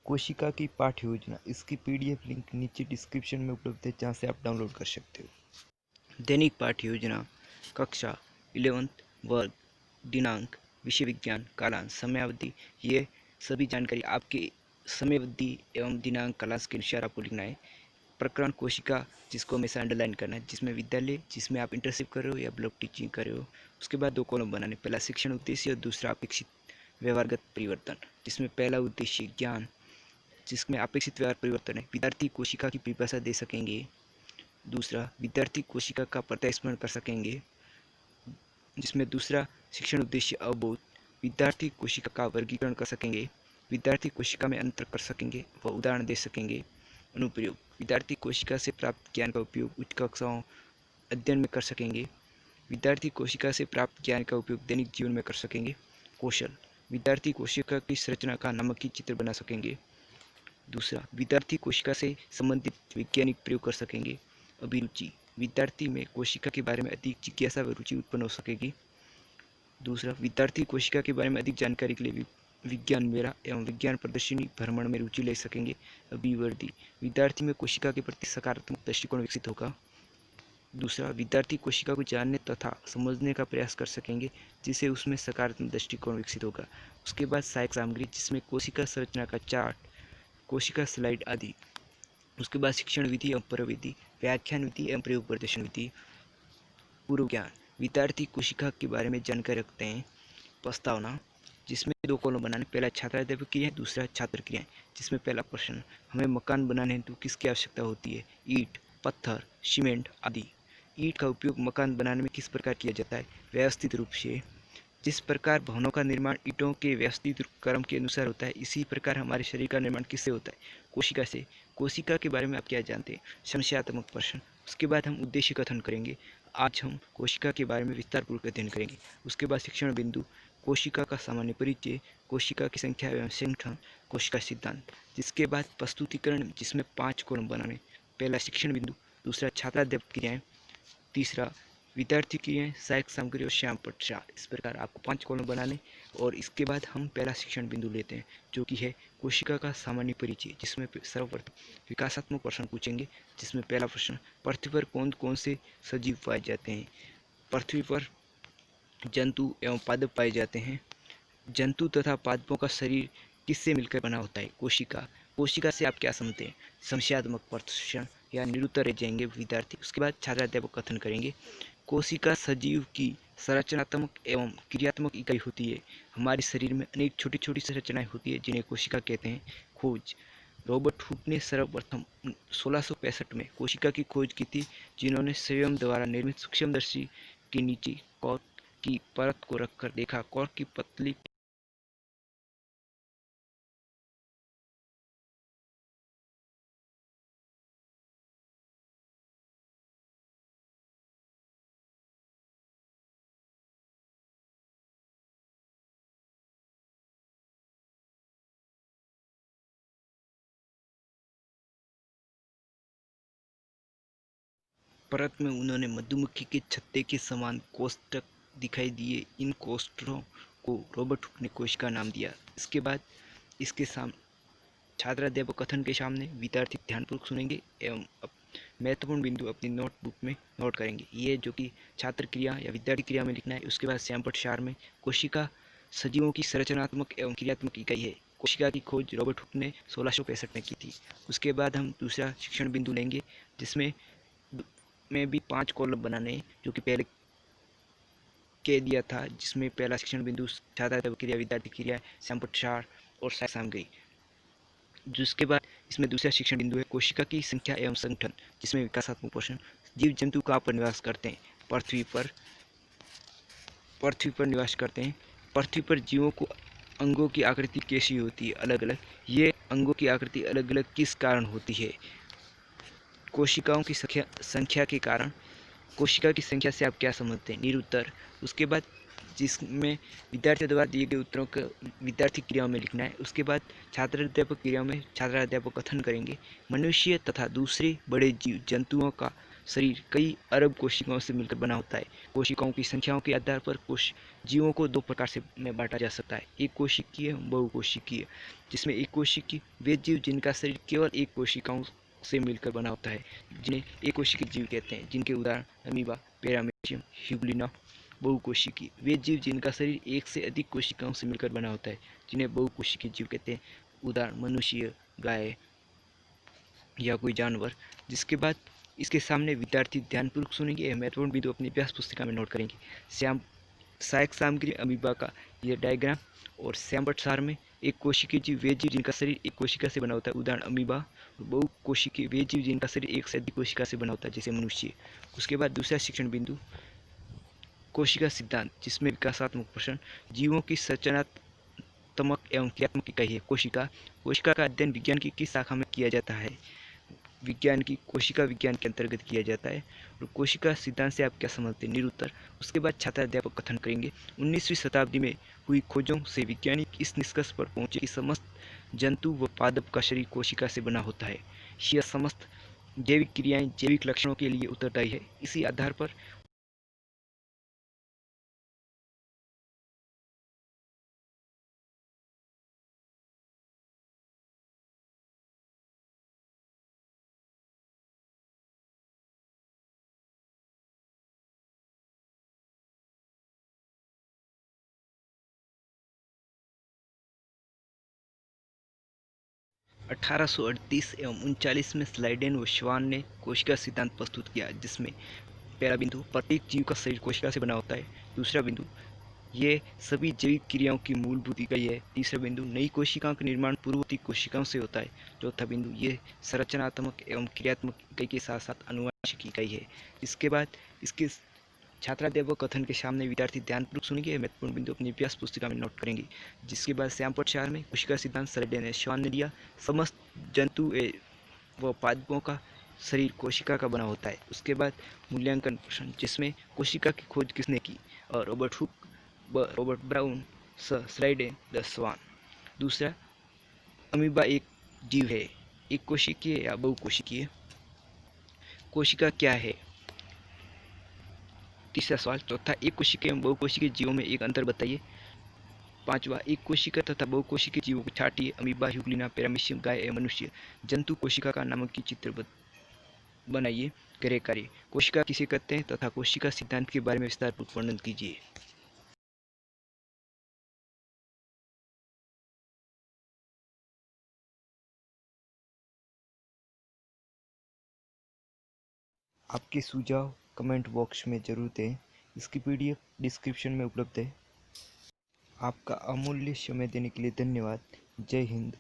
कोशिका की पाठ्य योजना, इसकी पीडीएफ लिंक नीचे डिस्क्रिप्शन में उपलब्ध है, जहाँ से आप डाउनलोड कर सकते हो। दैनिक पाठ्य योजना, कक्षा 11th वर्ग, दिनांक, विषय विज्ञान, कालांश, समयावधि, ये सभी जानकारी आपके समयावधि एवं दिनांक कालांश के अनुसार आपको लिखना है। प्रकरण कोशिका, जिसको हमेशा अंडरलाइन करना है, जिसमें विद्यालय, जिसमें आप इंटर्नशिप कर रहे हो या ब्लॉक टीचिंग कर रहे हो। उसके बाद 2 कॉलम बनाने, पहला शिक्षण उद्देश्य और दूसरा अपेक्षित व्यवहारगत परिवर्तन, जिसमें पहला उद्देश्य ज्ञान, जिसमें अपेक्षित व्यवहार परिवर्तन है, विद्यार्थी कोशिका की परिभाषा दे सकेंगे। दूसरा, विद्यार्थी कोशिका का प्रत्यास्मरण कर सकेंगे, जिसमें दूसरा शिक्षण उद्देश्य अवबोध, विद्यार्थी कोशिका का वर्गीकरण कर सकेंगे, विद्यार्थी कोशिका में अंतर कर सकेंगे व उदाहरण दे सकेंगे। अनुप्रयोग, विद्यार्थी कोशिका से प्राप्त ज्ञान का उपयोग उच्च कक्षाओं अध्ययन में कर सकेंगे, विद्यार्थी कोशिका से प्राप्त ज्ञान का उपयोग दैनिक जीवन में कर सकेंगे। कौशल, विद्यार्थी कोशिका की संरचना का नमकीय चित्र बना सकेंगे। दूसरा, विद्यार्थी कोशिका से संबंधित वैज्ञानिक प्रयोग कर सकेंगे। अभिरुचि, विद्यार्थी में कोशिका के बारे में अधिक जिज्ञासा व रुचि उत्पन्न हो सकेगी। दूसरा, विद्यार्थी कोशिका के बारे में अधिक जानकारी के लिए विज्ञान मेला एवं विज्ञान प्रदर्शनी भ्रमण में रुचि ले सकेंगे। अभिवृद्धि, विद्यार्थी में कोशिका के प्रति सकारात्मक दृष्टिकोण विकसित होगा। दूसरा, विद्यार्थी कोशिका को जानने तथा समझने का प्रयास कर सकेंगे, जिससे उसमें सकारात्मक दृष्टिकोण विकसित होगा। उसके बाद सहायक सामग्री, जिसमें कोशिका संरचना का चार्ट, कोशिका स्लाइड आदि। उसके बाद शिक्षण विधि एवं प्रविधि, व्याख्यान विधि एवं प्रयोग प्रदर्शन विधि। पूर्व ज्ञान, विद्यार्थी कोशिका के बारे में जानकारी रखते हैं। प्रस्तावना, जिसमें 2 कॉलम बनाने, पहला छात्राध्यापक क्रियाएं, दूसरा छात्र क्रियाएं, जिसमें पहला प्रश्न, हमें मकान बनाने हेतु किसकी आवश्यकता होती है? ईंट, पत्थर, सीमेंट आदि। ईंट का उपयोग मकान बनाने में किस प्रकार किया जाता है? व्यवस्थित रूप से। जिस प्रकार भवनों का निर्माण ईंटों के व्यवस्थित क्रम के अनुसार होता है, इसी प्रकार हमारे शरीर का निर्माण किससे होता है? कोशिका से। कोशिका के बारे में आप क्या जानते हैं? समस्यात्मक प्रश्न। उसके बाद हम उद्देश्य कथन करेंगे। आज हम कोशिका के बारे में विस्तारपूर्वक अध्ययन करेंगे। उसके बाद शिक्षण बिंदु, कोशिका का सामान्य परिचय, कोशिका की संख्या एवं संगठन, कोशिका सिद्धांत। जिसके बाद प्रस्तुतिकरण, जिसमें 5 कॉलम बनाने, पहला शिक्षण बिंदु, दूसरा छात्राध्यापक क्रियाएं, तीसरा विद्यार्थी क्रियाएं, सहायक सामग्री और श्याम पट्टाचार। इस प्रकार आपको 5 कॉलम बनाने, और इसके बाद हम पहला शिक्षण बिंदु लेते हैं, जो कि है कोशिका का सामान्य परिचय, जिसमें सर्वप्रथम विकासात्मक प्रश्न पूछेंगे। जिसमें पहला प्रश्न, पृथ्वी पर कौन कौन से सजीव पाए जाते हैं? पृथ्वी पर जंतु एवं पादप पाए जाते हैं। जंतु तथा पादपों का शरीर किससे मिलकर बना होता है? कोशिका। कोशिका से आप क्या समझते हैं? समस्यात्मक प्रश्न या निरुत्तर रह जाएंगे विद्यार्थी। उसके बाद छात्राध्यापक कथन करेंगे। कोशिका सजीव की संरचनात्मक एवं क्रियात्मक इकाई होती है। हमारे शरीर में अनेक छोटी छोटी संरचनाएं होती है, जिन्हें कोशिका कहते हैं। खोज, रॉबर्ट हुक ने सर्वप्रथम 1665 में कोशिका की खोज की थी, जिन्होंने स्वयं द्वारा निर्मित सूक्ष्मदर्शी के नीचे कॉर्क की परत को रखकर देखा। कॉर्क की पतली परत में उन्होंने मधुमक्खी के छत्ते के समान कोष्ठक दिखाई दिए। इन कोष्ठकों को रॉबर्ट हुक ने कोशिका नाम दिया। इसके बाद इसके छात्राध्यापक कथन के सामने विद्यार्थी ध्यानपूर्वक सुनेंगे एवं महत्वपूर्ण बिंदु अपनी नोटबुक में नोट करेंगे। ये जो कि छात्र क्रिया या विद्यार्थी क्रिया में लिखना है। उसके बाद श्याम पट्टाचार में कोशिका सजीवों की संरचनात्मक एवं क्रियात्मक इकाई है। कोशिका की खोज रॉबर्ट हुक ने 1665 में की थी। उसके बाद हम दूसरा शिक्षण बिंदु लेंगे, जिसमें भी 5 कॉलम बनाने हैं, जो कि पहले कह दिया था। जिसमें पहला शिक्षण बिंदु छात्राध्यापक क्रिया, विद्यार्थी क्रिया, श्याम पट्टाचार और सहायक सामग्री। जिसके बाद इसमें दूसरा शिक्षण बिंदु है कोशिका की संख्या एवं संगठन, जिसमें विकासात्मक प्रश्न, जीव जंतु कहाँ पर निवास करते हैं? पृथ्वी पर निवास करते हैं। पृथ्वी पर जीवों को अंगों की आकृति कैसी होती है? अलग अलग। ये अंगों की आकृति अलग अलग किस कारण होती है? कोशिकाओं की संख्या के कारण। कोशिका की संख्या से आप क्या समझते हैं? निरुत्तर। उसके बाद जिसमें विद्यार्थियों द्वारा दिए गए उत्तरों को विद्यार्थी क्रियाओं में लिखना है। उसके बाद छात्राध्यापक क्रियाओं में छात्राध्यापक कथन करेंगे। मनुष्य तथा दूसरे बड़े जीव जंतुओं का शरीर कई अरब कोशिकाओं से मिलकर बना होता है। कोशिकाओं की संख्याओं के आधार पर जीवों को दो प्रकार से में बांटा जा सकता है, एक कोशिकीय, बहुकोशिकीय। जिसमें एक कोशिकीय वे जीव जिनका शरीर केवल एक कोशिकाओं से मिलकर बना होता है, जिन्हें एक कोशिकीय जीव कहते हैं, जिनके उदाहरण अमीबा, पैरामीशियम, ह्यूग्लिना। बहुकोशिकीय वे जीव जिनका शरीर एक से अधिक कोशिकाओं से मिलकर बना होता है, जिन्हें बहुकोशिकीय जीव कहते हैं, उदाहरण मनुष्य, गाय या कोई जानवर। जिसके बाद इसके सामने विद्यार्थी ध्यानपूर्वक सुनेंगे, यह महत्वपूर्ण बिंदु अपनी अभ्यास पुस्तिका में नोट करेंगे। सहायक सामग्री अमीबा का यह डायग्राम और श्यामपट्ट में एक कोशिकीय जीव वे जीव जिनका शरीर एक कोशिका से बना होता है, उदाहरण अमीबा। और बहुकोशिकीय वे जीव जिनका शरीर एक से अधिक कोशिका से बना होता है, जैसे मनुष्य। उसके बाद दूसरा शिक्षण बिंदु कोशिका सिद्धांत, जिसमें विकासात्मक प्रश्न जीवों की संरचनात्मक एवं क्रियात्मक इकाई है कोशिका। कोशिका का अध्ययन विज्ञान की किस शाखा में किया जाता है? विज्ञान की कोशिका विज्ञान के अंतर्गत किया जाता है। और कोशिका सिद्धांत से आप क्या समझते हैं? निरुत्तर। उसके बाद छात्राध्यापक कथन करेंगे। 19वीं शताब्दी में हुई खोजों से वैज्ञानिक इस निष्कर्ष पर पहुंचे कि समस्त जंतु व पादप का शरीर कोशिका से बना होता है। यह समस्त जैविक क्रियाएं जैविक लक्षणों के लिए उत्तरदायी है। इसी आधार पर 1838 एवं 39 में स्लाइडेन व श्वान ने कोशिका सिद्धांत प्रस्तुत किया, जिसमें पहला बिंदु प्रत्येक जीव का शरीर कोशिका से बना होता है। दूसरा बिंदु ये सभी जैविक क्रियाओं की मूलभूत इकाई है। तीसरा बिंदु नई कोशिकाओं का निर्माण पूर्ववर्ती कोशिकाओं से होता है। चौथा बिंदु ये संरचनात्मक एवं क्रियात्मक इकाई के साथ साथ आनुवंशिक इकाई है। इसके बाद इसके छात्राध्यापक कथन के सामने विद्यार्थी ध्यानपूर्वक सुनेंगे, महत्वपूर्ण बिंदु अपनी अभ्यास पुस्तिका में नोट करेंगे। जिसके बाद श्यामपट्ट में कोशिका सिद्धांत स्लाइडेन ने श्वान ने दिया, समस्त जंतु व पादपों का शरीर कोशिका का बना होता है। उसके बाद मूल्यांकन प्रश्न, जिसमें कोशिका की खोज किसने की? और Robert Hooke, Robert Brown, Schleiden, the Schwann. दूसरा, अमीबा एक जीव है, एक कोशिकीय या बहुकोशिकीय? कोशिका क्या है? तीसरा सवाल। चौथा, एक कोशिकीय एवं बहुकोशिकीय जीवों में एक अंतर बताइए। पांचवा, एक कोशिका तथा बहुकोशिकीय जीवों को छाटिए। अमीबा, ह्यूग्लिना, पैरामीशियम, गाय एवं मनुष्य। जंतु कोशिका का नामक चित्र बनाइए। गृह कार्य, कोशिका किसे कहते हैं तथा कोशिका सिद्धांत के बारे में विस्तारपूर्वक वर्णन कीजिए। आपके सुझाव कमेंट बॉक्स में जरूर दें। इसकी पीडीएफ डिस्क्रिप्शन में उपलब्ध है। आपका अमूल्य समय देने के लिए धन्यवाद। जय हिंद।